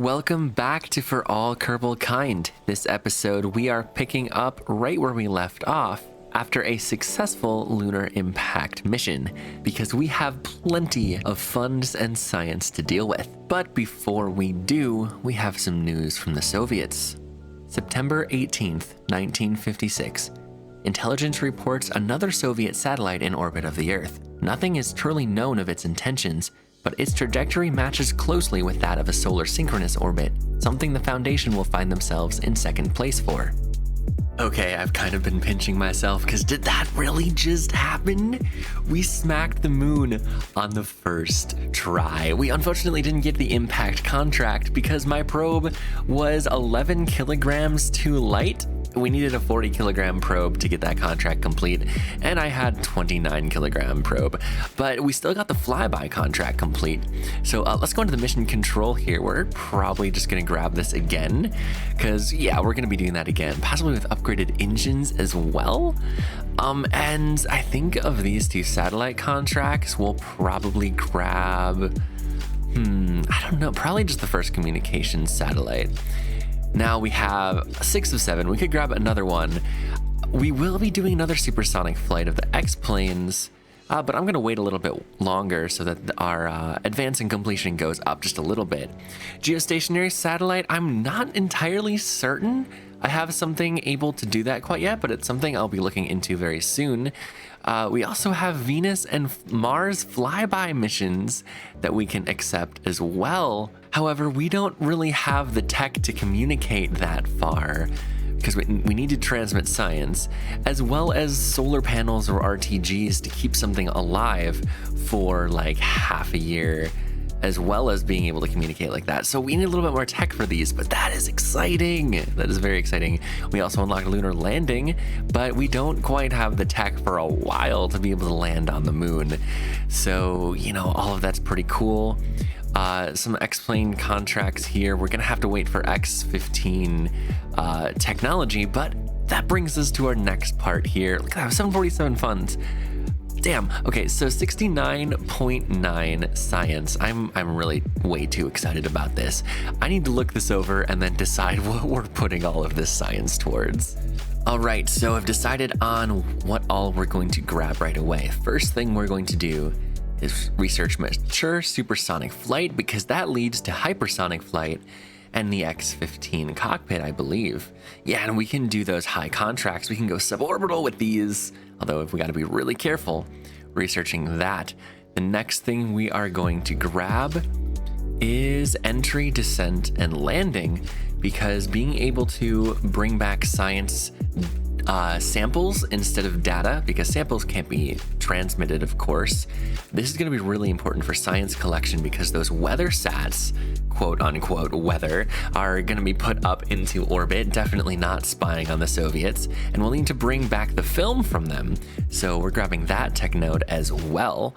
Welcome back to For All Kerbalkind. This episode, we are picking up right where we left off after a successful lunar impact mission, because we have plenty of funds and science to deal with. But before we do, we have some news from the Soviets. September 18th, 1956. Intelligence reports another Soviet satellite in orbit of the Earth. Nothing is truly known of its intentions, but its trajectory matches closely with that of a solar synchronous orbit, something the Foundation will find themselves in second place for. Okay, I've kind of been pinching myself, because did that really just happen? We smacked the moon on the first try. We unfortunately didn't get the impact contract because my probe was 11 kilograms too light. We needed a 40 kilogram probe to get that contract complete, and I had 29 kilogram probe, but we still got the flyby contract complete. So let's go into the mission control here. We're probably just gonna grab this again, because yeah, we're gonna be doing that again, possibly with upgraded engines as well. And I think of these two satellite contracts, we'll probably grab, I don't know, probably just the first communications satellite. Now we have 6 of 7. We could grab another one. We will be doing another supersonic flight of the X-planes, but I'm going to wait a little bit longer so that our advance and completion goes up just a little bit. Geostationary satellite, I'm not entirely certain I have something able to do that quite yet, but it's something I'll be looking into very soon. We also have Venus and Mars flyby missions that we can accept as well. However, we don't really have the tech to communicate that far, because we need to transmit science, as well as solar panels or RTGs to keep something alive for like half a year, as well as being able to communicate like that. So we need a little bit more tech for these, but that is exciting. That is very exciting. We also unlocked a lunar landing, but we don't quite have the tech for a while to be able to land on the moon. So, you know, all of that's pretty cool. Some X-plane contracts here. We're gonna have to wait for X-15 technology, but that brings us to our next part here. Look at that, 747 funds. Damn. Okay, so 69.9 science. I'm really way too excited about this. I need to look this over and then decide what we're putting all of this science towards. All right, so I've decided on what all we're going to grab right away. First thing we're going to do is research mature supersonic flight, because that leads to hypersonic flight and the X-15 cockpit, I believe. Yeah, and we can do those high contracts. We can go suborbital with these, although if we got to be really careful researching that. The next thing we are going to grab is entry, descent, and landing, because being able to bring back science samples instead of data, because samples can't be transmitted, of course. This is going to be really important for science collection, because those weather sats, quote unquote weather, are going to be put up into orbit, definitely not spying on the Soviets, and we'll need to bring back the film from them. So we're grabbing that tech node as well.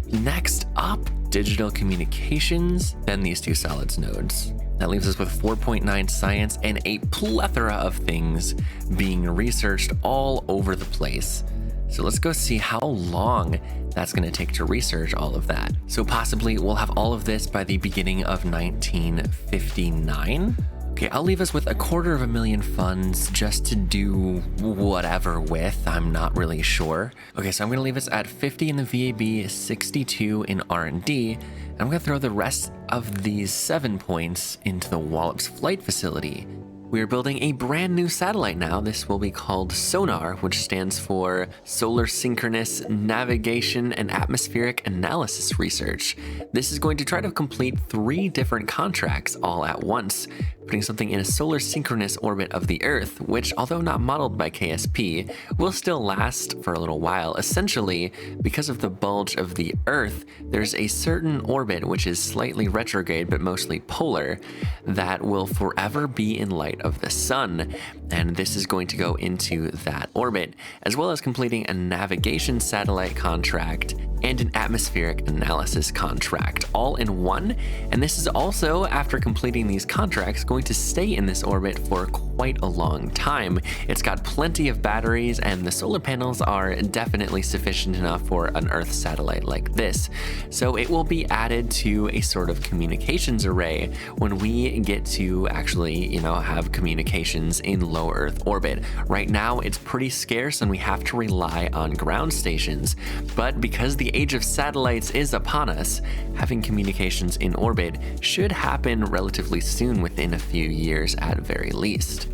Next up, digital communications, then these two solids nodes. That leaves us with 4.9 science and a plethora of things being researched all over the place. So let's go see how long that's going to take to research all of that. So possibly we'll have all of this by the beginning of 1959. Okay, I'll leave us with 250,000 funds just to do whatever with. I'm not really sure. Okay, so I'm going to leave us at 50 in the VAB, 62 in R&D, and I'm going to throw the rest of these 7 points into the Wallops Flight Facility. We are building a brand new satellite now. This will be called Sonar, which stands for Solar Synchronous Navigation and Atmospheric Analysis Research. This is going to try to complete 3 different contracts all at once, putting something in a solar synchronous orbit of the Earth, which, although not modeled by KSP, will still last for a little while. Essentially, because of the bulge of the Earth, there's a certain orbit which is slightly retrograde but mostly polar that will forever be in light of the sun, and this is going to go into that orbit, as well as completing a navigation satellite contract and an atmospheric analysis contract, all in one. And this is also, after completing these contracts, going to stay in this orbit for quite a long time. It's got plenty of batteries, and the solar panels are definitely sufficient enough for an Earth satellite like this. So it will be added to a sort of communications array when we get to actually, have communications in low Earth orbit. Right now, it's pretty scarce and we have to rely on ground stations. But because the age of satellites is upon us, having communications in orbit should happen relatively soon, within a few years at very least.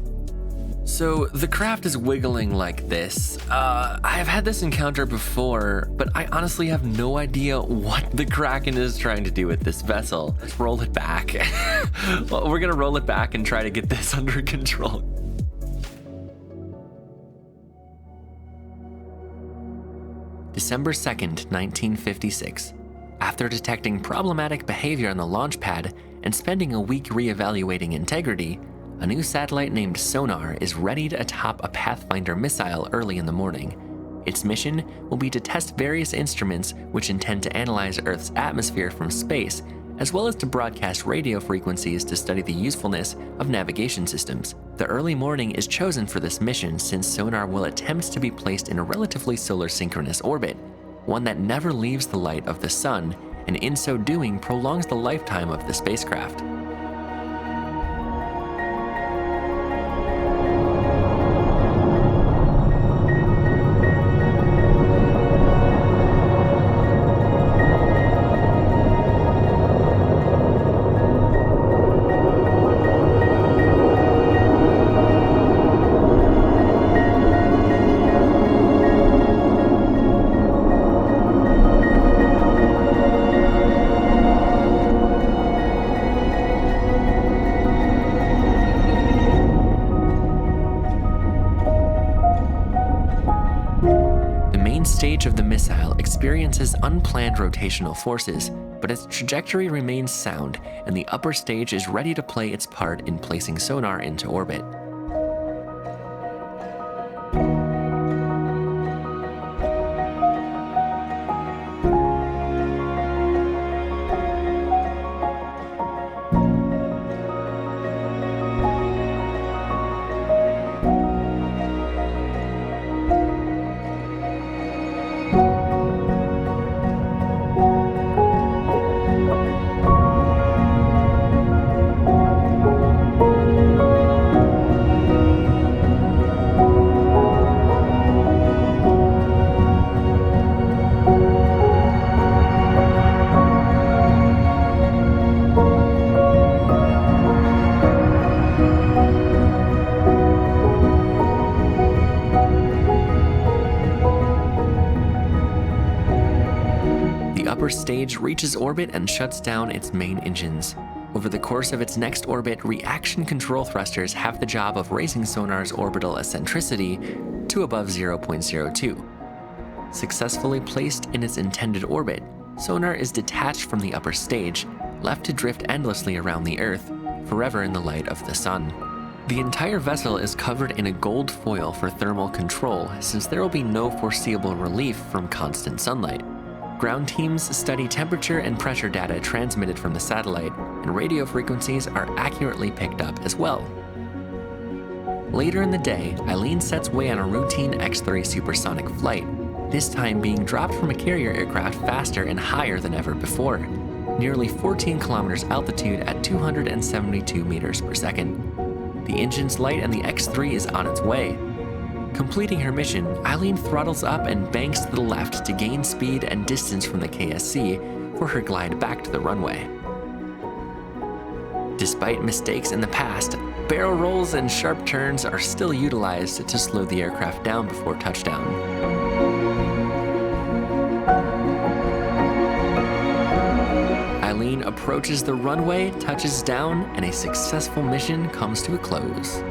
So the craft is wiggling like this. I've had this encounter before, but I honestly have no idea what the Kraken is trying to do with this vessel. Let's roll it back. Well, we're gonna roll it back and try to get this under control. December 2nd, 1956. After detecting problematic behavior on the launch pad and spending a week re-evaluating integrity, a new satellite named Sonar is ready to atop a Pathfinder missile early in the morning. Its mission will be to test various instruments which intend to analyze Earth's atmosphere from space, as well as to broadcast radio frequencies to study the usefulness of navigation systems. The early morning is chosen for this mission since Sonar will attempt to be placed in a relatively solar synchronous orbit, one that never leaves the light of the sun, and in so doing prolongs the lifetime of the spacecraft. Stage of the missile experiences unplanned rotational forces, but its trajectory remains sound, and the upper stage is ready to play its part in placing Sonar into orbit. Upper stage reaches orbit and shuts down its main engines. Over the course of its next orbit, reaction control thrusters have the job of raising Sonar's orbital eccentricity to above 0.02. Successfully placed in its intended orbit, Sonar is detached from the upper stage, left to drift endlessly around the Earth, forever in the light of the sun. The entire vessel is covered in a gold foil for thermal control, since there will be no foreseeable relief from constant sunlight. Ground teams study temperature and pressure data transmitted from the satellite, and radio frequencies are accurately picked up as well. Later in the day, Eileen sets way on a routine X-3 supersonic flight, this time being dropped from a carrier aircraft faster and higher than ever before, nearly 14 kilometers altitude at 272 meters per second. The engines light and the X-3 is on its way. Completing her mission, Eileen throttles up and banks to the left to gain speed and distance from the KSC for her glide back to the runway. Despite mistakes in the past, barrel rolls and sharp turns are still utilized to slow the aircraft down before touchdown. Eileen approaches the runway, touches down, and a successful mission comes to a close.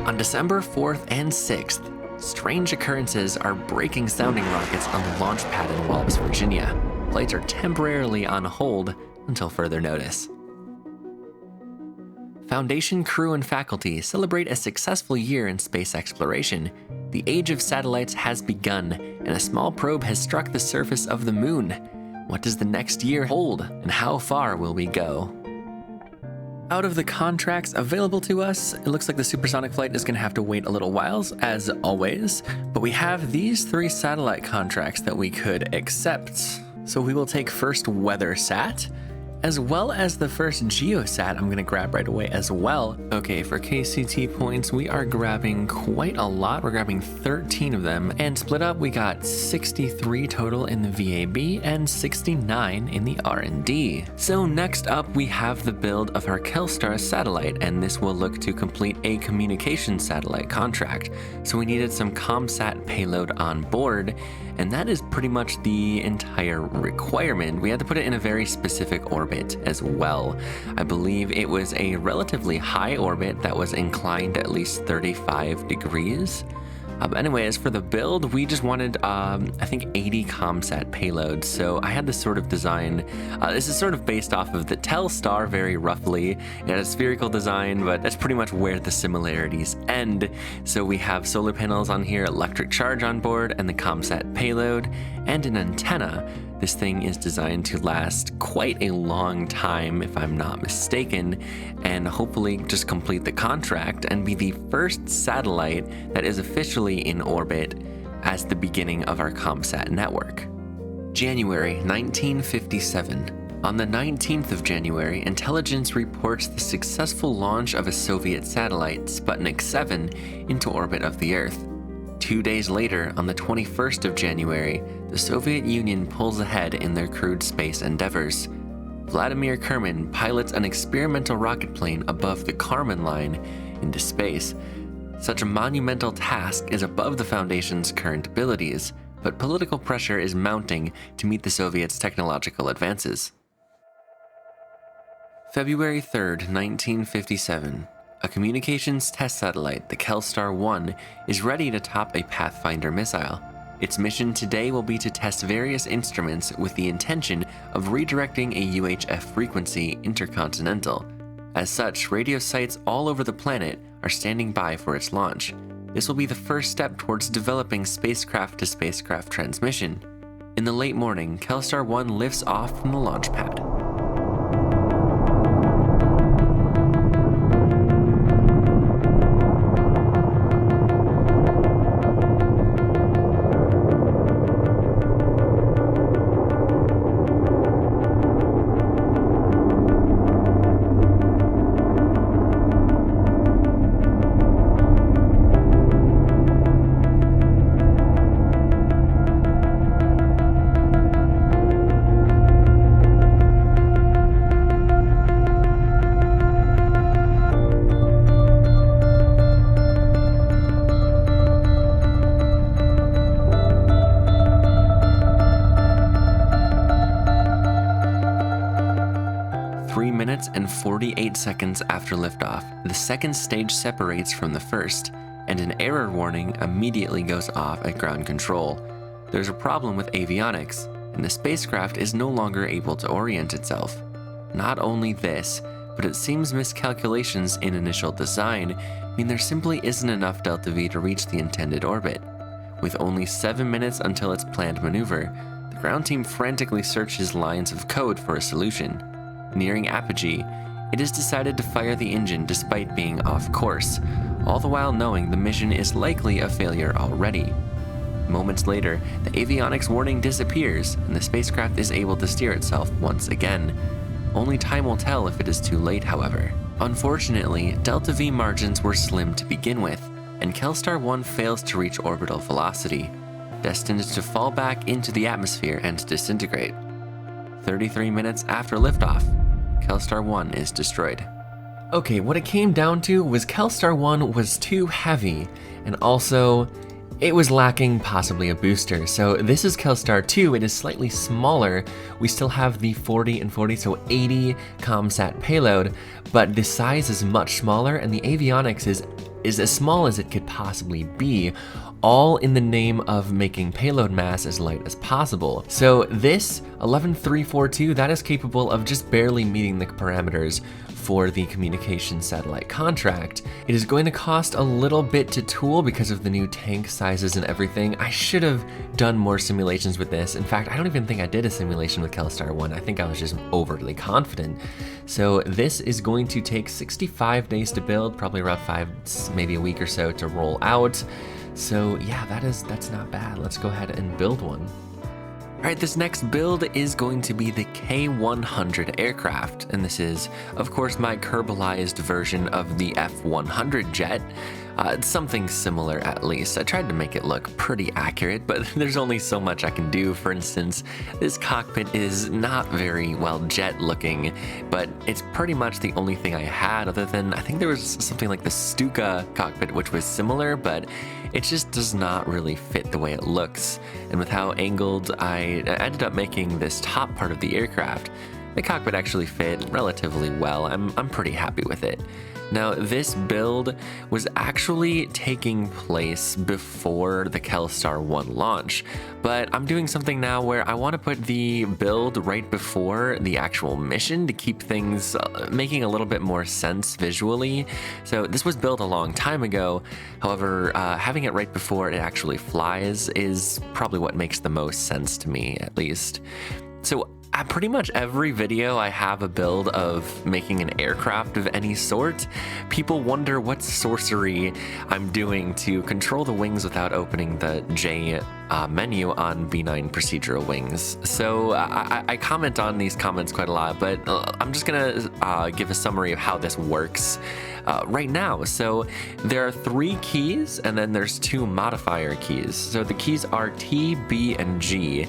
On December 4th and 6th, strange occurrences are breaking sounding rockets on the launch pad in Walps, Virginia. Flights are temporarily on hold until further notice. Foundation crew and faculty celebrate a successful year in space exploration. The age of satellites has begun, and a small probe has struck the surface of the moon. What does the next year hold, and how far will we go? Out of the contracts available to us, it looks like the supersonic flight is going to have to wait a little while, as always, but we have these 3 satellite contracts that we could accept. So we will take first WeatherSat, as well as the first Geosat I'm going to grab right away as well. Okay, for KCT points, we are grabbing quite a lot. We're grabbing 13 of them, and split up, we got 63 total in the VAB and 69 in the R&D. So next up, we have the build of our Kelstar satellite, and this will look to complete a communication satellite contract. So we needed some ComSat payload on board, and that is pretty much the entire requirement. We had to put it in a very specific orbit as well. I believe it was a relatively high orbit that was inclined at least 35 degrees. Anyways, for the build, we just wanted, I think 80 ComSat payloads. So I had this sort of design. This is sort of based off of the Telstar very roughly. It had a spherical design, but that's pretty much where the similarities end. So we have solar panels on here, electric charge on board, and the ComSat payload, and an antenna. This thing is designed to last quite a long time, if I'm not mistaken, and hopefully just complete the contract and be the first satellite that is officially in orbit as the beginning of our ComSat network. January 1957. On the 19th of January, intelligence reports the successful launch of a Soviet satellite, Sputnik 7, into orbit of the Earth. 2 days later, on the 21st of January, the Soviet Union pulls ahead in their crewed space endeavors. Vladimir Kerman pilots an experimental rocket plane above the Kármán line into space. Such a monumental task is above the Foundation's current abilities, but political pressure is mounting to meet the Soviets' technological advances. February 3rd, 1957. A communications test satellite, the Kelstar 1, is ready to top a Pathfinder missile. Its mission today will be to test various instruments with the intention of redirecting a UHF frequency intercontinental. As such, radio sites all over the planet are standing by for its launch. This will be the first step towards developing spacecraft-to-spacecraft transmission. In the late morning, Kelstar 1 lifts off from the launch pad. And 48 seconds after liftoff, the second stage separates from the first, and an error warning immediately goes off at ground control. There's a problem with avionics, and the spacecraft is no longer able to orient itself. Not only this, but it seems miscalculations in initial design mean there simply isn't enough Delta V to reach the intended orbit. With only 7 minutes until its planned maneuver, the ground team frantically searches lines of code for a solution. Nearing apogee, it is decided to fire the engine despite being off course, all the while knowing the mission is likely a failure already. Moments later, the avionics warning disappears and the spacecraft is able to steer itself once again. Only time will tell if it is too late, however. Unfortunately, Delta V margins were slim to begin with, and Kelstar 1 fails to reach orbital velocity, destined to fall back into the atmosphere and disintegrate. 33 minutes after liftoff, Kelstar 1 is destroyed. Okay, what it came down to was Kelstar 1 was too heavy, and also it was lacking possibly a booster. So this is Kelstar 2, it is slightly smaller. We still have the 40 and 40, so 80 ComSat payload, but the size is much smaller and the avionics is as small as it could possibly be, all in the name of making payload mass as light as possible. So this 11342, that is capable of just barely meeting the parameters for the communication satellite contract. It is going to cost a little bit to tool because of the new tank sizes and everything. I should have done more simulations with this. In fact, I don't even think I did a simulation with Kelstar 1. I think I was just overly confident. So this is going to take 65 days to build, probably around 5, maybe a week or so to roll out. So yeah, that's not bad. Let's go ahead and build one. All right, this next build is going to be the K100 aircraft, and this is, of course, my Kerbalized version of the F100 jet. It's something similar, at least. I tried to make it look pretty accurate, but there's only so much I can do. For instance, this cockpit is not very well jet looking, but it's pretty much the only thing I had, other than I think there was something like the Stuka cockpit, which was similar, but it just does not really fit the way it looks. And with how angled I ended up making this top part of the aircraft, the cockpit actually fit relatively well. I'm pretty happy with it. Now, this build was actually taking place before the Kelstar 1 launch, but I'm doing something now where I want to put the build right before the actual mission to keep things making a little bit more sense visually. So this was built a long time ago. However, having it right before it actually flies is probably what makes the most sense to me, at least. So pretty much every video I have a build of making an aircraft of any sort. People wonder what sorcery I'm doing to control the wings without opening the J menu on B9 procedural wings. So I comment on these comments quite a lot, but I'm just gonna give a summary of how this works right now. So there are 3 keys, and then there's 2 modifier keys. So the keys are T, B, and G.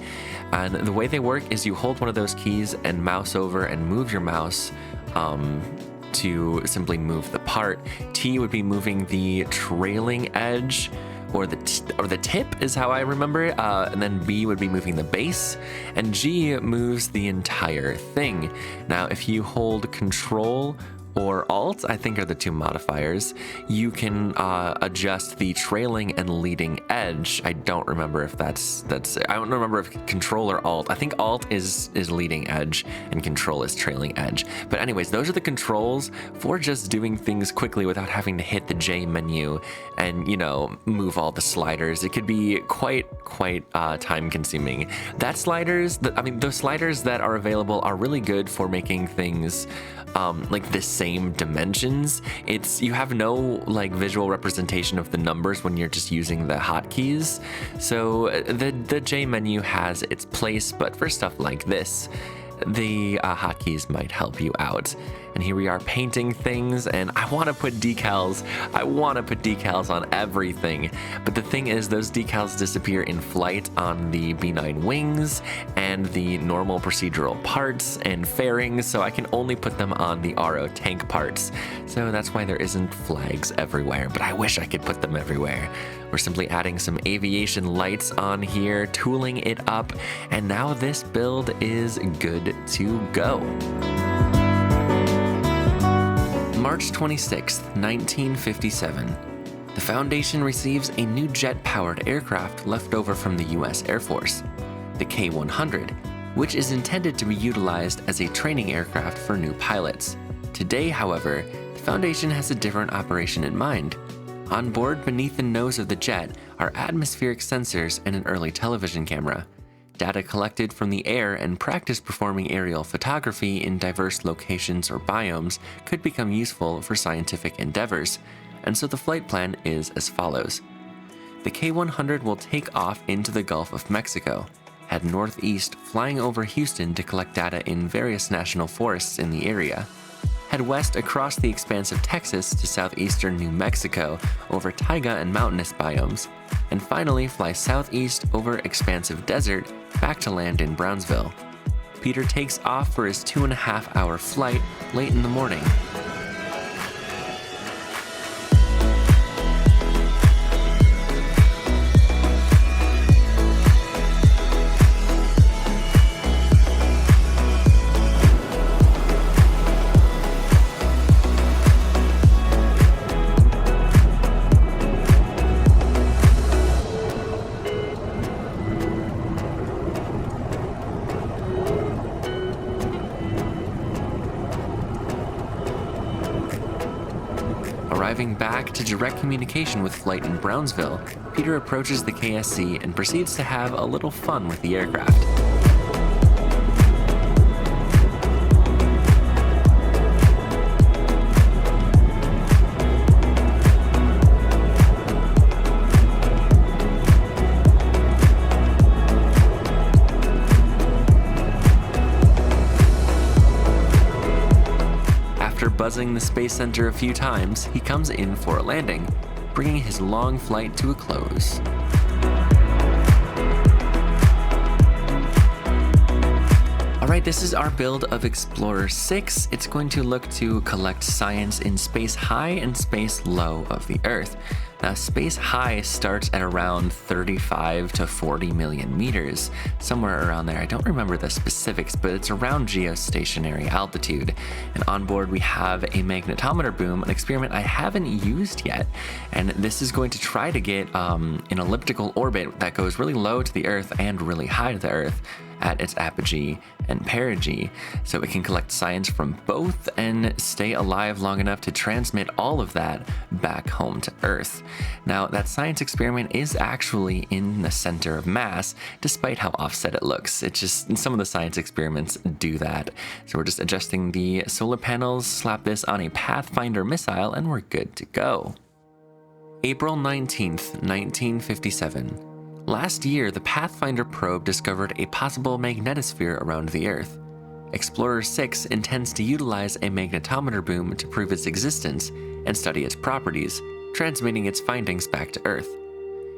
And the way they work is you hold one of those keys and mouse over and move your mouse to simply move the part. T would be moving the trailing edge, or the tip is how I remember it, and then B would be moving the base, and G moves the entire thing. Now, if you hold Control or Alt, I think are the 2 modifiers, you can adjust the trailing and leading edge. I don't remember if that's I don't remember if Control or Alt. I think Alt is leading edge and Control is trailing edge. But anyways, those are the controls for just doing things quickly without having to hit the J menu and, you know, move all the sliders. It could be quite time consuming. Those sliders that are available are really good for making things like the same dimensions. You have no like visual representation of the numbers when you're just using the hotkeys. So the J menu has its place, but for stuff like this, the hotkeys might help you out. And here we are painting things, and I want to put decals. I want to put decals on everything. But the thing is, those decals disappear in flight on the B9 wings and the normal procedural parts and fairings, so I can only put them on the RO tank parts. So that's why there isn't flags everywhere, but I wish I could put them everywhere. We're simply adding some aviation lights on here, tooling it up, and now this build is good to go. March 26th, 1957. The Foundation receives a new jet-powered aircraft left over from the US Air Force, the K100, which is intended to be utilized as a training aircraft for new pilots. Today, however, the Foundation has a different operation in mind. On board beneath the nose of the jet are atmospheric sensors and an early television camera. Data collected from the air and practice performing aerial photography in diverse locations or biomes could become useful for scientific endeavors, and so the flight plan is as follows. The K100 will take off into the Gulf of Mexico, head northeast, flying over Houston to collect data in various national forests in the area, head west across the expanse of Texas to southeastern New Mexico over taiga and mountainous biomes, and finally fly southeast over expansive desert back to land in Brownsville. Peter takes off for his 2.5-hour flight late in the morning. Arriving back to direct communication with flight in Brownsville, Peter approaches the KSC and proceeds to have a little fun with the aircraft. Buzzing the Space Center a few times, he comes in for a landing, bringing his long flight to a close. Alright, this is our build of Explorer 6. It's going to look to collect science in space high and space low of the Earth. Now, space high starts at around 35 to 40 million meters, somewhere around there. I don't remember the specifics, but it's around geostationary altitude. And on board, we have a magnetometer boom, an experiment I haven't used yet. And this is going to try to get an elliptical orbit that goes really low to the Earth and really high to the Earth at its apogee and perigee, so it can collect science from both and stay alive long enough to transmit all of that back home to Earth. Now, that science experiment is actually in the center of mass, despite how offset it looks. It's just, some of the science experiments do that. So we're just adjusting the solar panels, slap this on a Pathfinder missile, and we're good to go. April 19th, 1957. Last year, the Pathfinder probe discovered a possible magnetosphere around the Earth. Explorer 6 intends to utilize a magnetometer boom to prove its existence and study its properties, transmitting its findings back to Earth.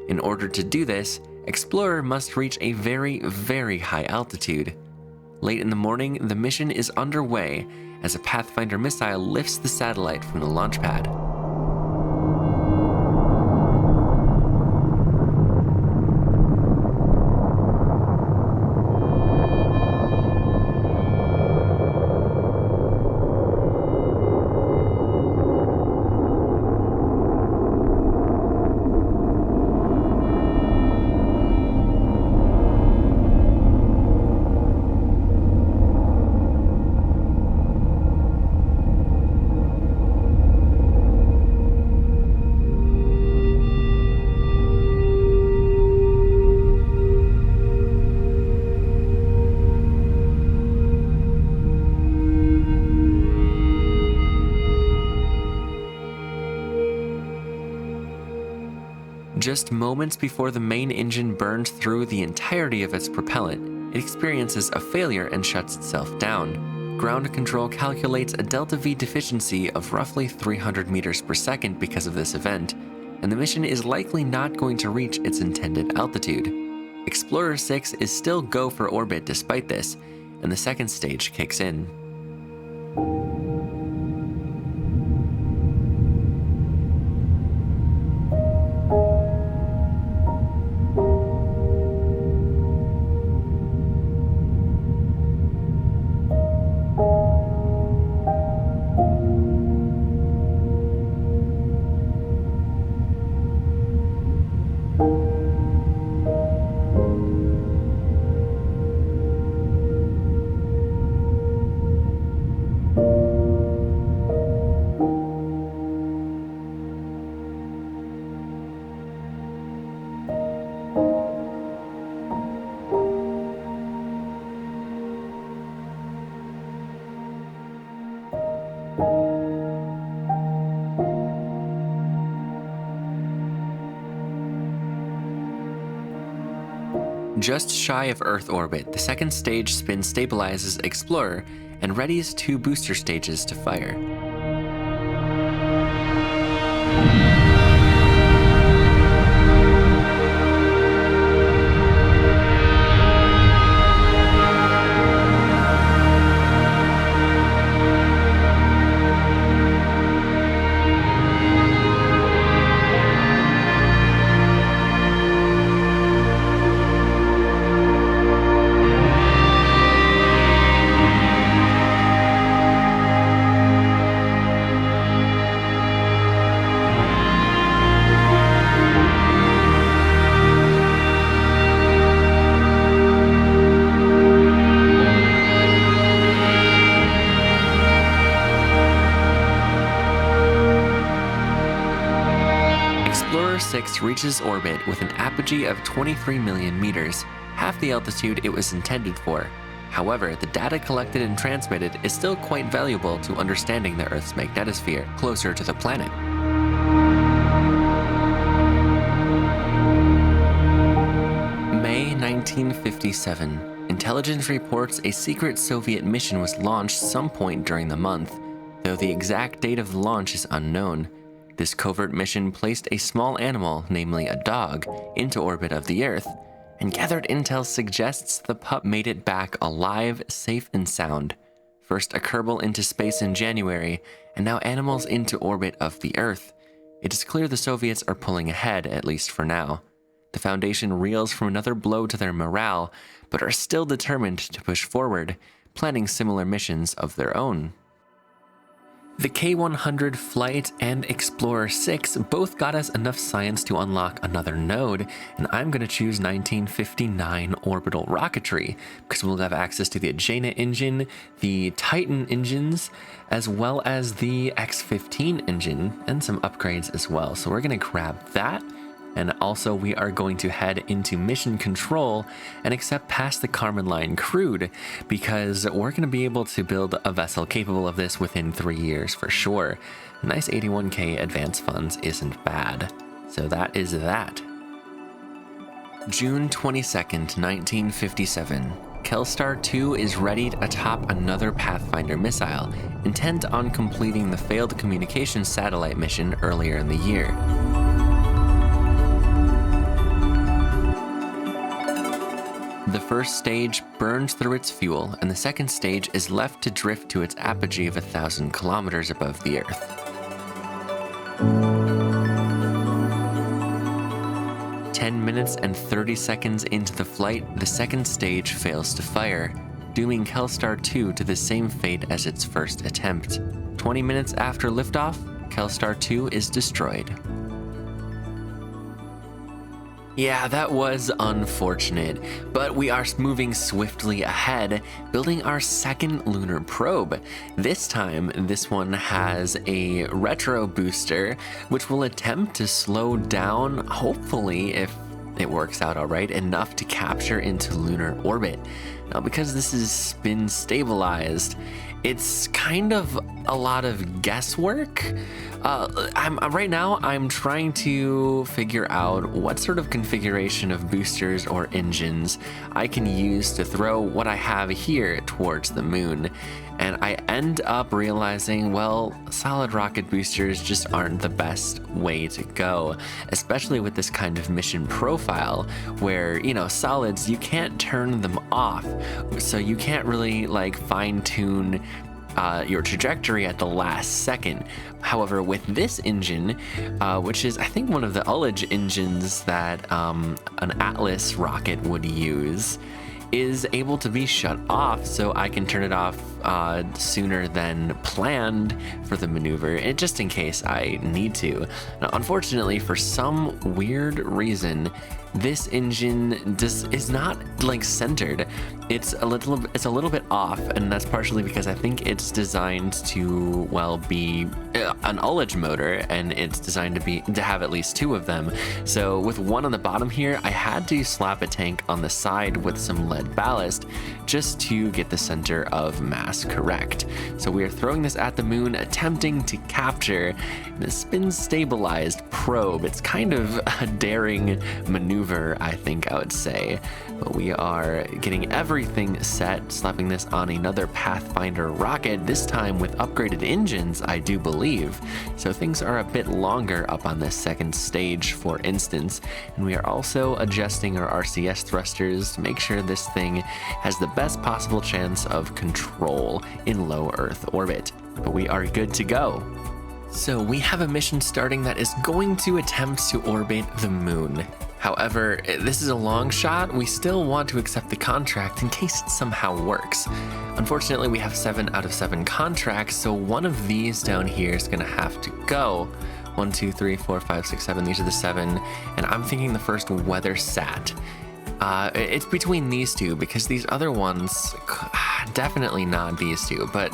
In order to do this, Explorer must reach a very, very high altitude. Late in the morning, the mission is underway as a Pathfinder missile lifts the satellite from the launch pad. Just moments before the main engine burns through the entirety of its propellant, it experiences a failure and shuts itself down. Ground control calculates a delta V deficiency of roughly 300 meters per second because of this event, and the mission is likely not going to reach its intended altitude. Explorer 6 is still go for orbit despite this, and the second stage kicks in. Just shy of Earth orbit, the second stage spin stabilizes Explorer and readies 2 booster stages to fire. reaches orbit with an apogee of 23 million meters, half the altitude it was intended for. However, the data collected and transmitted is still quite valuable to understanding the Earth's magnetosphere closer to the planet. May 1957. Intelligence reports a secret Soviet mission was launched some point during the month, though the exact date of the launch is unknown. This covert mission placed a small animal, namely a dog, into orbit of the Earth, and gathered intel suggests the pup made it back alive, safe and sound. First a Kerbal into space in January, and now animals into orbit of the Earth. It is clear the Soviets are pulling ahead, at least for now. The Foundation reels from another blow to their morale, but are still determined to push forward, planning similar missions of their own. The K-100 Flight and Explorer 6 both got us enough science to unlock another node, and I'm going to choose 1959 orbital rocketry, because we'll have access to the Agena engine, the Titan engines, as well as the X-15 engine, and some upgrades as well. So we're going to grab that. And also we are going to head into mission control and accept past the Kármán line crewed, because we're going to be able to build a vessel capable of this within 3 years for sure. A nice 81k advance funds isn't bad. So that is that. June 22nd, 1957. Kelstar 2 is readied atop another Pathfinder missile, intent on completing the failed communications satellite mission earlier in the year. The first stage burns through its fuel, and the second stage is left to drift to its apogee of 1,000 kilometers above the Earth. "10 minutes and 30 seconds into the flight, the second stage fails to fire, dooming Kelstar 2 to the same fate as its first attempt. 20 minutes after liftoff, Kelstar 2 is destroyed." Yeah, that was unfortunate, but we are moving swiftly ahead, building our second lunar probe. This time, this one has a retro booster, which will attempt to slow down, hopefully, if it works out all right, enough to capture into lunar orbit. Now, because this is spin stabilized, it's kind of a lot of guesswork. Right now, I'm trying to figure out what sort of configuration of boosters or engines I can use to throw what I have here towards the moon. And I end up realizing, well, solid rocket boosters just aren't the best way to go, especially with this kind of mission profile where, you know, solids, you can't turn them off. So you can't really like fine tune your trajectory at the last second. However, with this engine, which is I think one of the ullage engines that an Atlas rocket would use, is able to be shut off, so I can turn it off sooner than planned for the maneuver, and just in case I need to. Now, unfortunately, for some weird reason, this engine is not like centered. It's a little bit off, and that's partially because I think it's designed to, well, be an ullage motor, and it's designed to have at least 2 of them. So with one on the bottom here, I had to slap a tank on the side with some lead ballast just to get the center of mass correct. So we are throwing this at the moon, attempting to capture the spin stabilized probe. It's kind of a daring maneuver, I think I would say, but we are getting everything set, slapping this on another Pathfinder rocket, this time with upgraded engines, I do believe. So things are a bit longer up on this second stage, for instance, and we are also adjusting our RCS thrusters to make sure this thing has the best possible chance of control in low Earth orbit. But we are good to go. So we have a mission starting that is going to attempt to orbit the moon. However, this is a long shot. We still want to accept the contract in case it somehow works. Unfortunately, we have 7 out of 7 contracts, so one of these down here is going to have to go. 1, 2, 3, 4, 5, 6, 7. These are the 7, and I'm thinking the first weather sat. It's between these two because these other ones, definitely not these two, but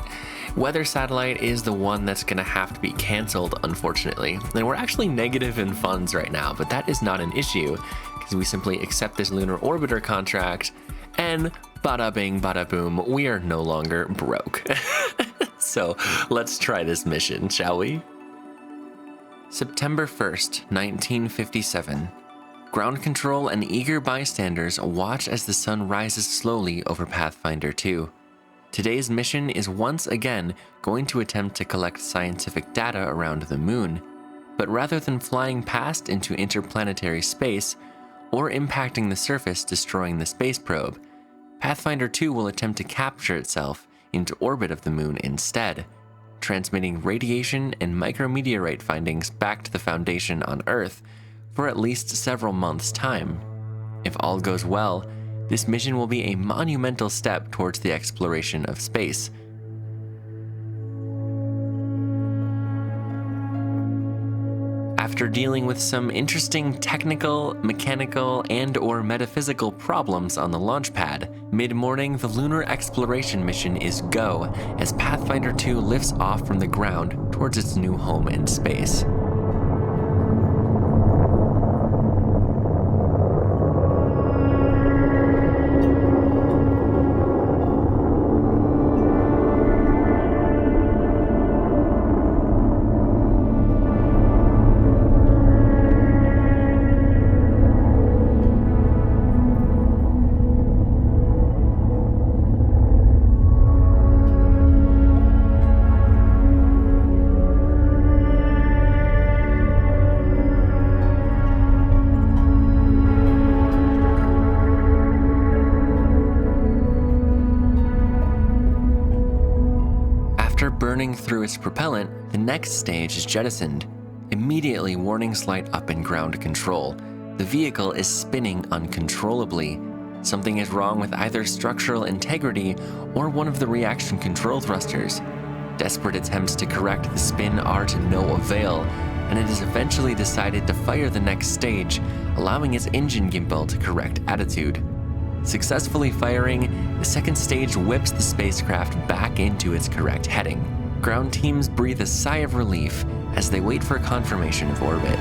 Weather Satellite is the one that's going to have to be canceled, unfortunately. And we're actually negative in funds right now, but that is not an issue because we simply accept this lunar orbiter contract and bada bing, bada boom, we are no longer broke. So let's try this mission, shall we? September 1st, 1957. Ground control and eager bystanders watch as the sun rises slowly over Pathfinder 2. Today's mission is once again going to attempt to collect scientific data around the moon, but rather than flying past into interplanetary space or impacting the surface destroying the space probe, Pathfinder 2 will attempt to capture itself into orbit of the moon instead, transmitting radiation and micrometeorite findings back to the Foundation on Earth for at least several months' time. If all goes well, this mission will be a monumental step towards the exploration of space. After dealing with some interesting technical, mechanical, and/or metaphysical problems on the launch pad, mid-morning the lunar exploration mission is go as Pathfinder 2 lifts off from the ground towards its new home in space. Burning through its propellant, the next stage is jettisoned. Immediately, warnings light up in ground control. The vehicle is spinning uncontrollably. Something is wrong with either structural integrity or one of the reaction control thrusters. Desperate attempts to correct the spin are to no avail, and it is eventually decided to fire the next stage, allowing its engine gimbal to correct attitude. Successfully firing, the second stage whips the spacecraft back into its correct heading. Ground teams breathe a sigh of relief as they wait for confirmation of orbit.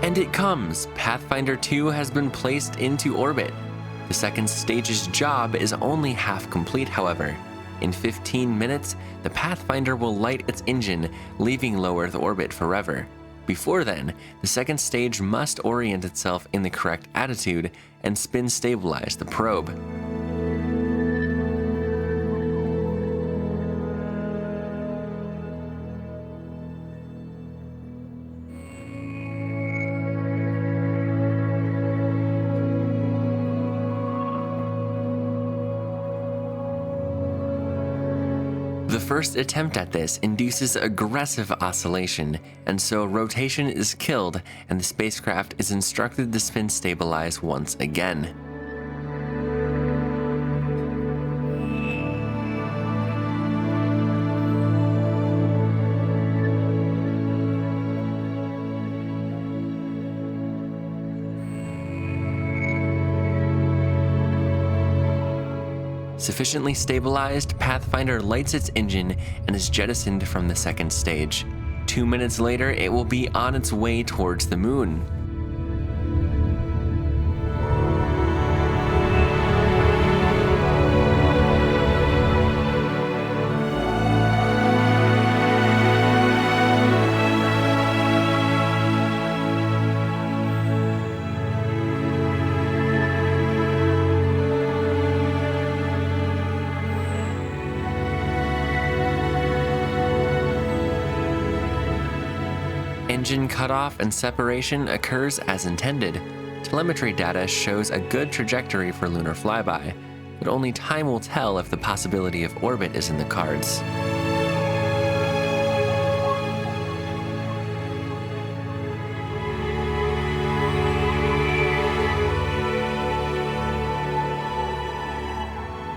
And it comes! Pathfinder 2 has been placed into orbit. The second stage's job is only half complete, however. In 15 minutes, the Pathfinder will light its engine, leaving low Earth orbit forever. Before then, the second stage must orient itself in the correct attitude and spin stabilize the probe. The first attempt at this induces aggressive oscillation, and so rotation is killed and the spacecraft is instructed to spin stabilize once again. Sufficiently stabilized, Pathfinder lights its engine and is jettisoned from the second stage. 2 minutes later, it will be on its way towards the moon. Engine cutoff and separation occurs as intended. Telemetry data shows a good trajectory for lunar flyby, but only time will tell if the possibility of orbit is in the cards.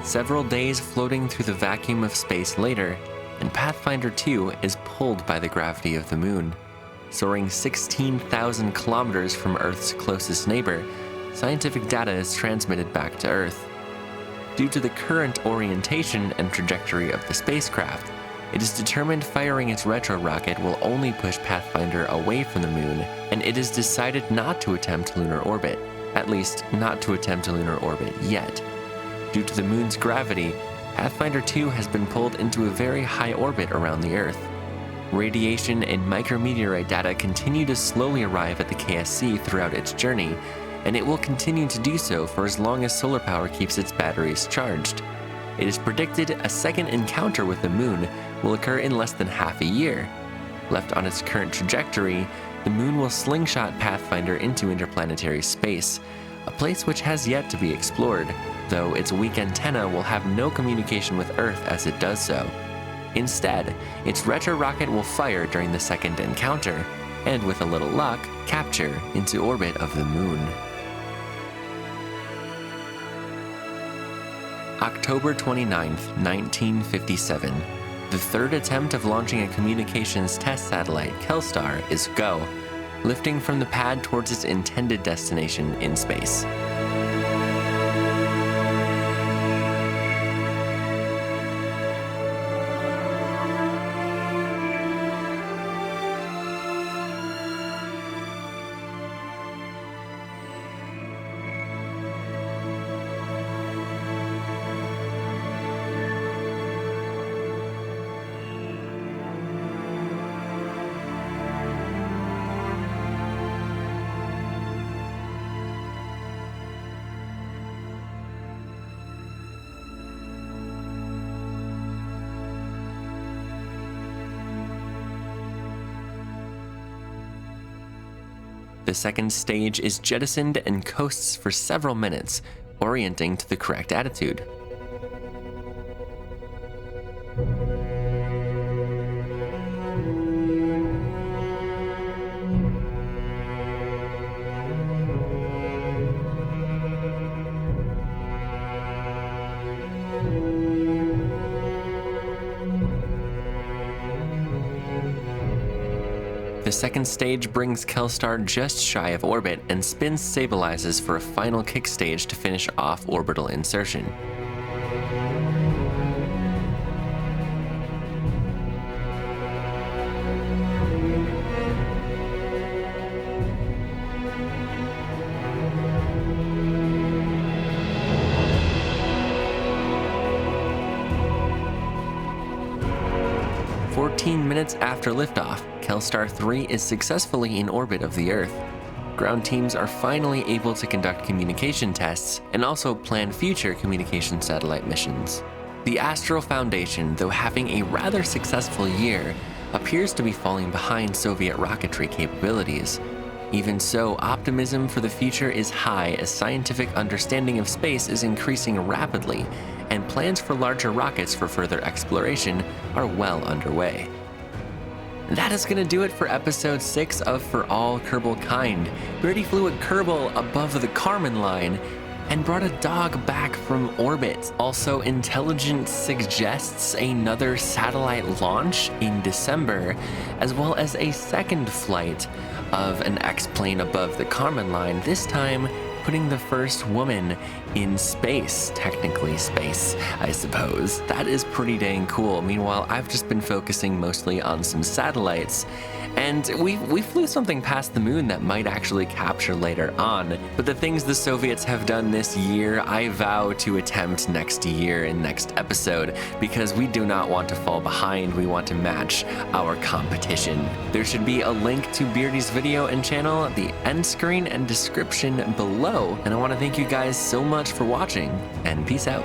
Several days floating through the vacuum of space later, and Pathfinder 2 is pulled by the gravity of the moon. Soaring 16,000 kilometers from Earth's closest neighbor, scientific data is transmitted back to Earth. Due to the current orientation and trajectory of the spacecraft, it is determined firing its retro rocket will only push Pathfinder away from the moon, and it is decided not to attempt lunar orbit, at least not to attempt a lunar orbit yet. Due to the moon's gravity, Pathfinder 2 has been pulled into a very high orbit around the Earth. Radiation and micrometeorite data continue to slowly arrive at the KSC throughout its journey, and it will continue to do so for as long as solar power keeps its batteries charged. It is predicted a second encounter with the moon will occur in less than half a year. Left on its current trajectory, the moon will slingshot Pathfinder into interplanetary space, a place which has yet to be explored, though its weak antenna will have no communication with Earth as it does so. Instead, its retro rocket will fire during the second encounter, and with a little luck, capture into orbit of the moon. October 29th, 1957. The third attempt of launching a communications test satellite, Kelstar, is go, lifting from the pad towards its intended destination in space. The second stage is jettisoned and coasts for several minutes, orienting to the correct attitude. The second stage brings Kelstar just shy of orbit and spin stabilizes for a final kick stage to finish off orbital insertion. Minutes after liftoff, Kelstar 3 is successfully in orbit of the Earth. Ground teams are finally able to conduct communication tests and also plan future communication satellite missions. The Astro Foundation, though having a rather successful year, appears to be falling behind Soviet rocketry capabilities. Even so, optimism for the future is high as scientific understanding of space is increasing rapidly, and plans for larger rockets for further exploration are well underway. That is going to do it for episode 6 of For All Kerbalkind. Beardy flew a Kerbal above the Kármán line and brought a dog back from orbit. Also, intelligence suggests another satellite launch in December, as well as a second flight of an X-plane above the Kármán line, this time putting the first woman in space, technically space, I suppose. That is pretty dang cool. Meanwhile, I've just been focusing mostly on some satellites, and we flew something past the moon that might actually capture later on. But the things the Soviets have done this year, I vow to attempt next year in next episode, because we do not want to fall behind. We want to match our competition. There should be a link to Beardy's video and channel at the end screen and description below. And I want to thank you guys so much for watching, and peace out.